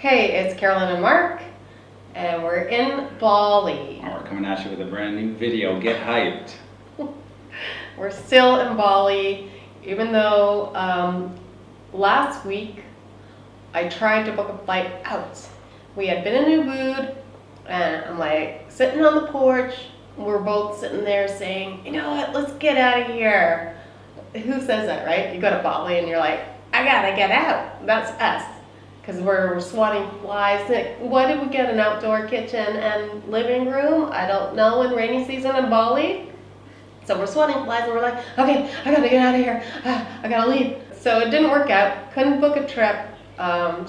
Hey, it's Carolyn and Mark, and we're in Bali. We're coming at you with a brand new video. Get hyped. We're still in Bali, even though last week I tried to book a flight out. We had been in Ubud, and I'm like sitting on the porch. We're both sitting there saying, you know what, let's get out of here. Who says that, right? You go to Bali and you're like, I gotta get out. That's us. Because we're swatting flies. Why did we get an outdoor kitchen and living room? I don't know, in rainy season in Bali. So we're swatting flies and we're like, okay, I gotta get out of here. I gotta leave. So it didn't work out. Couldn't book a trip.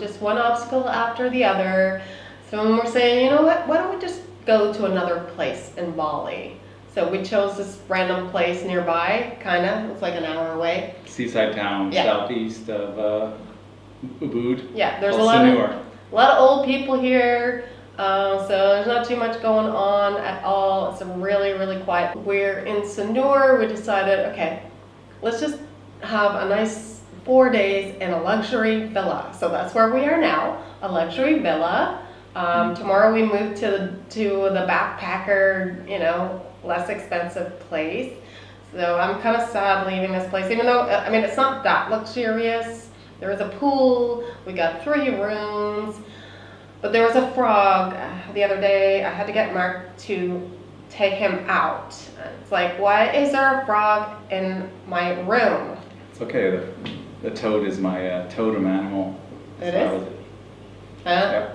Just one obstacle after the other. So when we're saying, you know what, why don't we just go to another place in Bali? So we chose this random place nearby, kind of. It's like an hour away. Seaside town, southeast of Ubud. Yeah, there's a lot of old people here, so there's not too much going on at all. It's really, really quiet. We're in Sanur. We decided, okay, let's just have a nice 4 days in a luxury villa. So that's where we are now, a luxury villa. Tomorrow we move to the backpacker, less expensive place. So I'm kind of sad leaving this place, even though, it's not that luxurious. There was a pool, we got 3 rooms, but there was a frog the other day. I had to get Mark to take him out. It's like, why is there a frog in my room? It's okay, the toad is my totem animal. It is? Huh?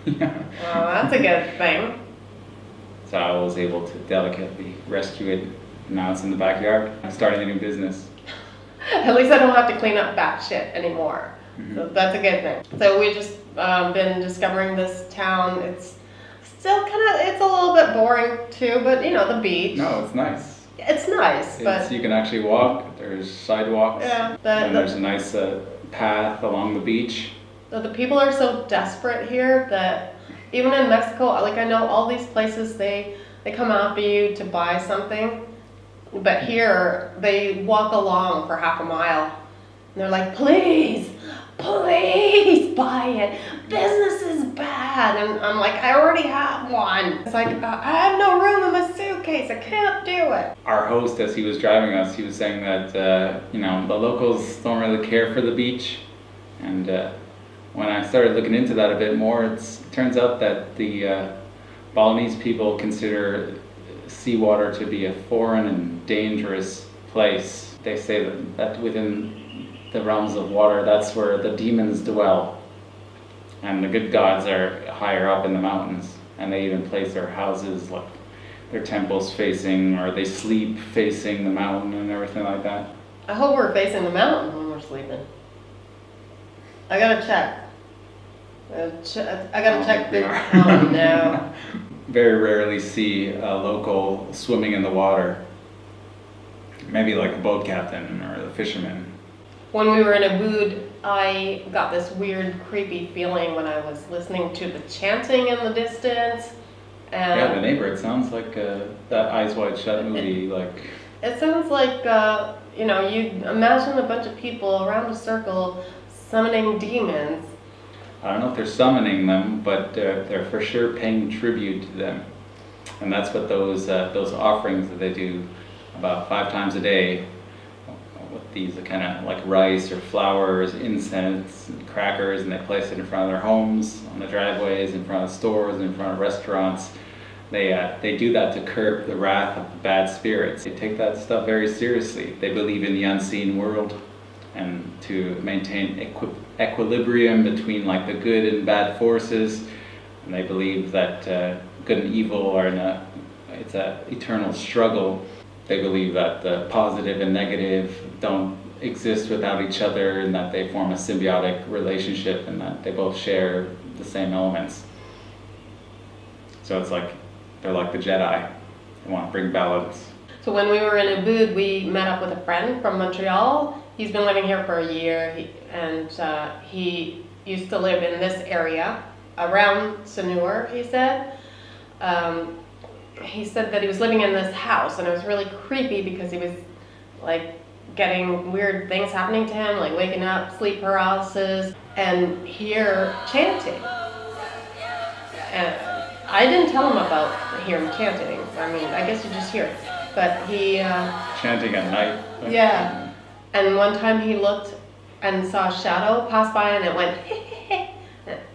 Yeah. Well, that's a good thing. So I was able to delicately rescue it. Now it's in the backyard. I'm starting a new business. At least I don't have to clean up bat shit anymore. Mm-hmm. So that's a good thing. So we just been discovering this town. It's still it's a little bit boring too, but the beach. No, it's nice. It's nice, but you can actually walk. There's sidewalks. Yeah. And there's a nice path along the beach. The people are so desperate here that even in Mexico, I know all these places they come after you to buy something. But here, they walk along for half a mile. And they're like, please buy it. Business is bad. And I'm like, I already have one. It's like, I have no room in my suitcase. I can't do it. Our host, as he was driving us, he was saying that, the locals don't really care for the beach. And when I started looking into that a bit more, it turns out that the Balinese people consider seawater to be a foreign and dangerous place. They say that within the realms of water, that's where the demons dwell. And the good gods are higher up in the mountains. And they even place their houses, like their temples facing, or they sleep facing the mountain and everything like that. I hope we're facing the mountain when we're sleeping. I gotta check. I gotta check the town now. Very rarely see a local swimming in the water. Maybe like a boat captain or a fisherman. When we were in Ubud, I got this weird, creepy feeling when I was listening to the chanting in the distance. Yeah, the neighbor. It sounds like that Eyes Wide Shut movie. It sounds like you imagine a bunch of people around a circle summoning demons. I don't know if they're summoning them, but they're for sure paying tribute to them. And that's what those offerings that they do about 5 times a day with these kind of like rice or flowers, incense, and crackers, and they place it in front of their homes, on the driveways, in front of stores, in front of restaurants. They do that to curb the wrath of the bad spirits. They take that stuff very seriously. They believe in the unseen world, and to maintain equilibrium between like the good and bad forces. And they believe that good and evil are it's an eternal struggle. They believe that the positive and negative don't exist without each other, and that they form a symbiotic relationship, and that they both share the same elements. So it's like they're like the Jedi. They want to bring balance. So when we were in Ubud, we met up with a friend from Montreal. He's been living here for a year, and he used to live in this area around Sanur, he said. He said that he was living in this house, and it was really creepy because he was like getting weird things happening to him, like waking up, sleep paralysis, and hear chanting. And I didn't tell him about hearing chanting. I mean, I guess you just hear it. But he... chanting at night. Yeah. And one time he looked and saw a shadow pass by and it went,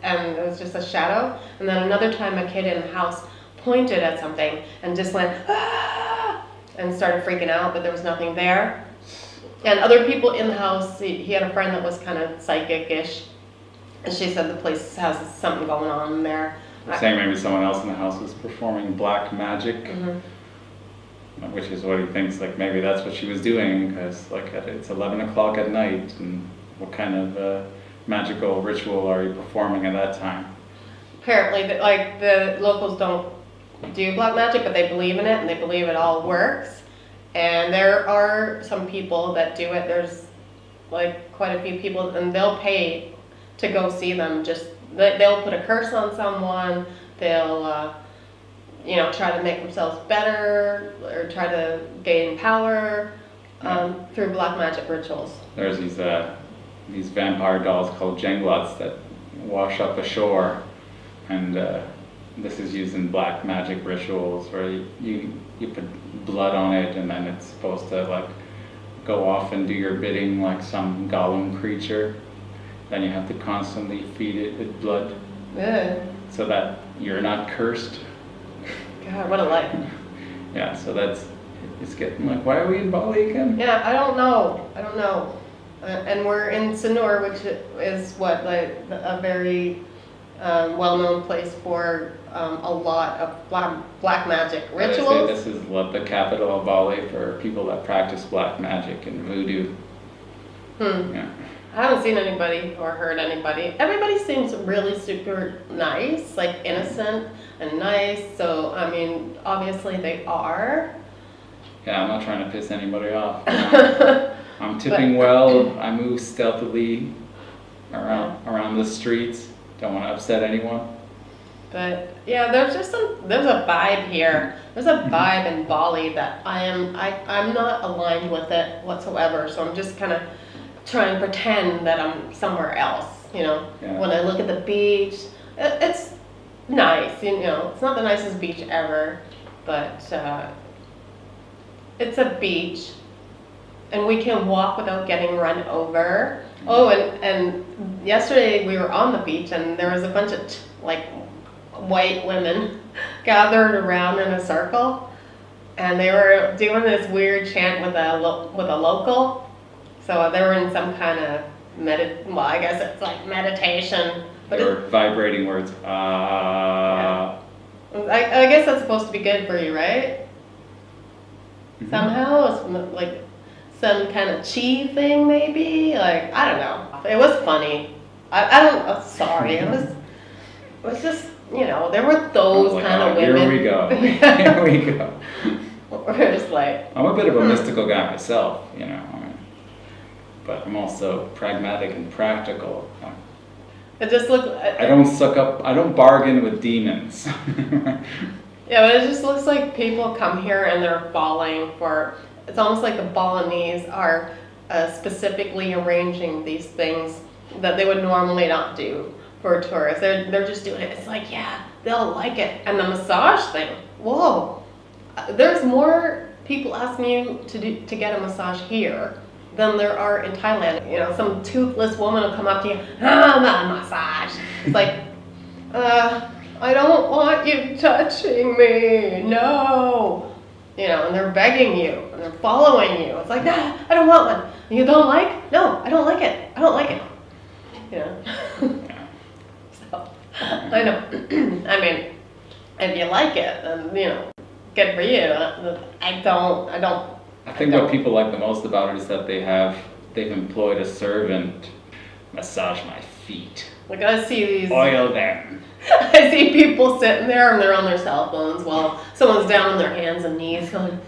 and it was just a shadow. And then another time a kid in the house pointed at something and just went, ah! And started freaking out, but there was nothing there. And other people in the house, he had a friend that was kind of psychic-ish, and she said the place has something going on in there. Saying maybe someone else in the house was performing black magic, which is what he thinks, like maybe that's what she was doing, because like it's 11 o'clock at night, and what kind of magical ritual are you performing at that time? Apparently, like the locals don't do black magic, but they believe in it, and they believe it all works. And there are some people that do it. There's like quite a few people, and they'll pay to go see them. Just they'll put a curse on someone. They'll try to make themselves better or try to gain power through black magic rituals. There's these vampire dolls called jenglots that wash up ashore, and this is used in black magic rituals where you put blood on it, and then it's supposed to like go off and do your bidding like some golem creature. Then you have to constantly feed it with blood, so that you're not cursed. God, what a life. Yeah, so it's getting like, why are we in Bali again? Yeah, I don't know. And we're in Sanur, which is what, like a very well-known place for a lot of black magic rituals. I say this is the capital of Bali for people that practice black magic and voodoo. Yeah. I haven't seen anybody or heard anybody. Everybody seems really super nice, like innocent and nice. So, I mean, obviously they are. Yeah, I'm not trying to piss anybody off. I'm tipping well. I move stealthily around the streets. Don't want to upset anyone. But yeah, there's a vibe here. There's a vibe in Bali that I'm not aligned with it whatsoever. So I'm just kind of trying to pretend that I'm somewhere else, Yeah. When I look at the beach, it's nice, It's not the nicest beach ever, but it's a beach, and we can walk without getting run over. Oh, and yesterday we were on the beach, and there was a bunch of white women gathered around in a circle, and they were doing this weird chant with a local. So they were in some kind of I guess it's like meditation. But they were vibrating words. Yeah. I guess that's supposed to be good for you, right? Mm-hmm. Somehow, it's like some kind of chi thing, maybe. Like, I don't know. It was funny. I'm sorry. It was just, there were those kind of women. Here we go. Here we go. We're just like. I'm a bit of a mystical guy myself, but I'm also pragmatic and practical. It just looked. I don't bargain with demons. Yeah, but it just looks like people come here and they're falling for. It's almost like the Balinese are specifically arranging these things that they would normally not do for tourists. They're just doing it. It's like, yeah, they'll like it. And the massage thing. Whoa, there's more people asking you to get a massage here than there are in Thailand. Some toothless woman will come up to you, my massage. It's like, I don't want you touching me, no. And they're begging you, and they're following you. It's like, nah, I don't want one. You don't like? No, I don't like it. I don't like it. So, I know. I mean, if you like it, then, good for you. I don't. I think what people like the most about it is that they've employed a servant massage my feet. Like I see these. Oil them. I see people sitting there and they're on their cell phones while someone's down on their hands and knees going.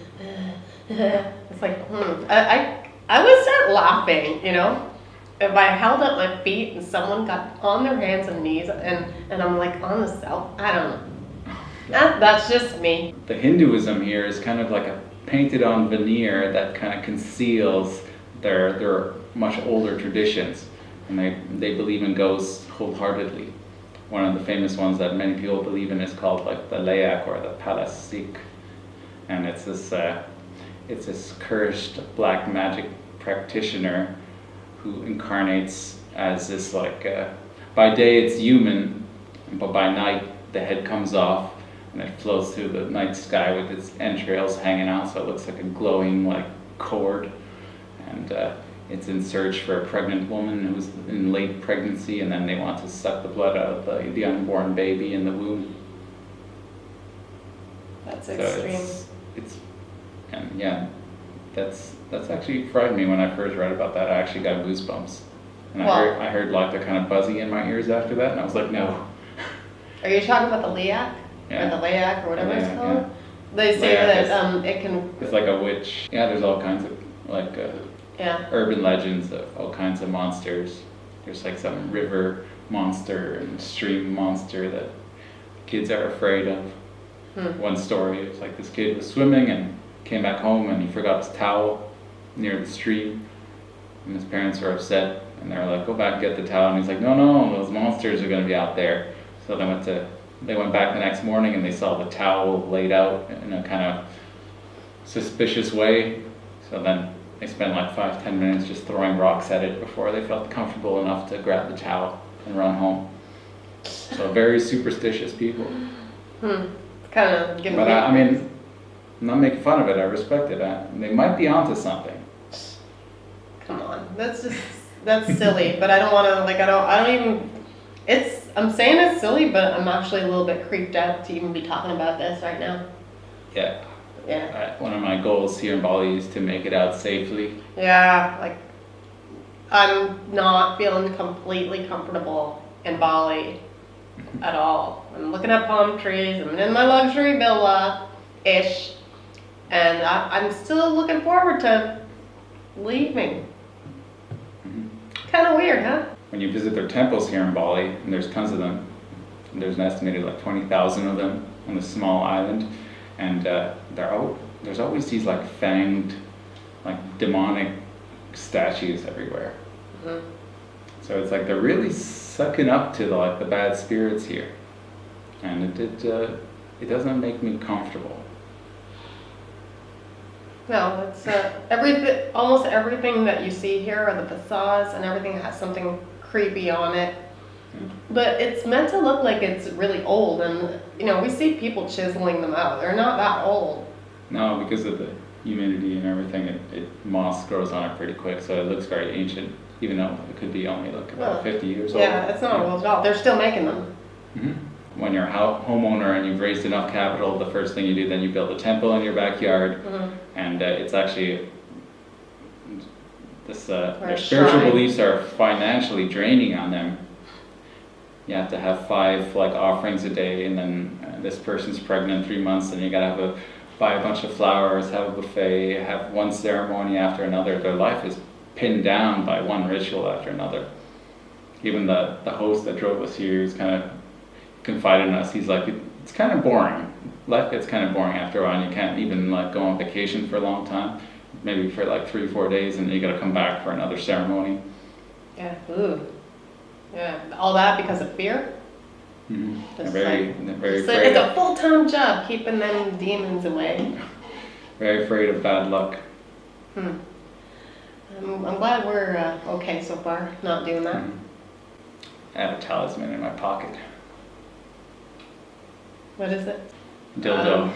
It's like, I would start laughing, If I held up my feet and someone got on their hands and knees and I'm like on the cell, I don't know. That's just me. The Hinduism here is kind of like a painted on veneer that kind of conceals they're much older traditions, and they believe in ghosts wholeheartedly. One of the famous ones that many people believe in is called like the Layak or the Palasik, and it's this cursed black magic practitioner who incarnates as this like by day it's human, but by night the head comes off and it floats through the night sky with its entrails hanging out, so it looks like a glowing like cord, and it's in search for a pregnant woman who's in late pregnancy, and then they want to suck the blood out of the unborn baby in the womb. That's So extreme. it's and yeah, that's actually frightened me when I first read about that. I actually got goosebumps, and Well- I heard like they're kind of buzzy in my ears after that, and I was like, no. Are you talking about the Liak? Yeah. Or the Layak or whatever it's Layak, called? yeah. They say Layak that it can, It's like a witch. Yeah, there's all kinds of like yeah. urban legends of all kinds of monsters. There's like some river monster and stream monster that kids are afraid of. One story is like this kid was swimming and came back home and he forgot his towel near the stream, and his parents were upset and they were like, go back and get the towel, and he's like, no, those monsters are going to be out there. So they went back the next morning and they saw the towel laid out in a kind of suspicious way. So then they spent like 5-10 minutes just throwing rocks at it before they felt comfortable enough to grab the towel and run home. So very superstitious people. Kind of giving But me. I mean, I'm not making fun of it. I respect it. They might be onto something. Come on, that's silly. But I don't want to I don't even. I'm saying it's silly, but I'm actually a little bit creeped out to even be talking about this right now. Yeah. Yeah. One of my goals here in Bali is to make it out safely. Yeah, like I'm not feeling completely comfortable in Bali at all. I'm looking at palm trees. I'm in my luxury villa-ish, and I'm still looking forward to leaving. Kind of weird, huh? When you visit their temples here in Bali, and there's tons of them, and there's an estimated like 20,000 of them on this small island, and there's always these like fanged, like demonic statues everywhere. So it's like they're really sucking up to the bad spirits here, and it doesn't make me comfortable. No, it's almost everything that you see here are the facades, and everything has something creepy on it. But it's meant to look like it's really old, and we see people chiseling them out. They're not that old. No, because of the humidity and everything, moss grows on it pretty quick, so it looks very ancient, even though it could be only like about 50 years old. Yeah, it's not old at all. They're still making them. When you're a homeowner and you've raised enough capital, the first thing you do, then you build a temple in your backyard, and it's actually their spiritual shrine. beliefs are financially draining on them. You have to have 5 offerings a day, and then this person's pregnant 3 months, and you gotta buy a bunch of flowers, have a buffet, have one ceremony after another. Their life is pinned down by one ritual after another. Even the host that drove us here, he's kind of confided in us. He's like, it's kind of boring. Life gets kind of boring after a while, and you can't even go on vacation for a long time. Maybe for 3-4 days, and you got to come back for another ceremony. Yeah. Ooh. Yeah. All that because of fear. They're Just very It's afraid. a full-time job keeping them demons away. Very afraid of bad luck. I'm glad we're okay so far, not doing that. I have a talisman in my pocket. What is it? Dildo.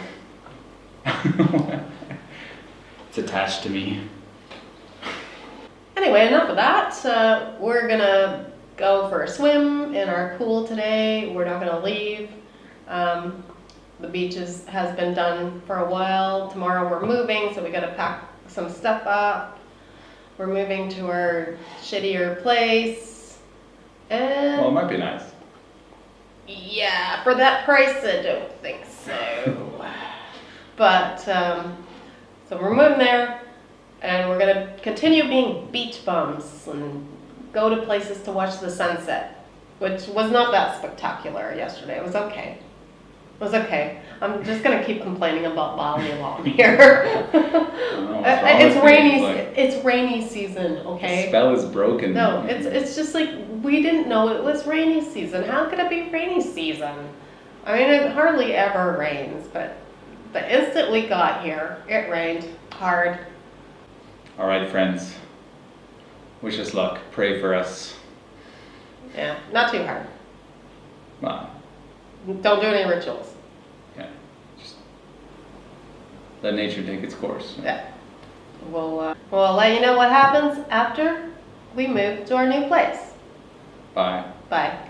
It's attached to me. Anyway, enough of that. We're gonna go for a swim in our pool today. We're not gonna leave. The beach has been done for a while. Tomorrow we're moving, so we gotta pack some stuff up. We're moving to our shittier place. And Well, it might be nice. yeah, for that price, I don't think so. But, so we're moving there, and we're gonna continue being beach bums and go to places to watch the sunset, which was not that spectacular yesterday. It was okay. It was okay. I'm just gonna keep complaining about Bali while I'm here. It's rainy. It's rainy season. The Okay. spell is broken. No, it's just like we didn't know it was rainy season. How could it be rainy season? I mean, it hardly ever rains, but the instant we got here, it rained hard. All right, friends. Wish us luck. Pray for us. Yeah, not too hard. Wow. Don't do any rituals. Yeah. Just let nature take its course. Yeah. We'll let you know what happens after we move to our new place. Bye. Bye.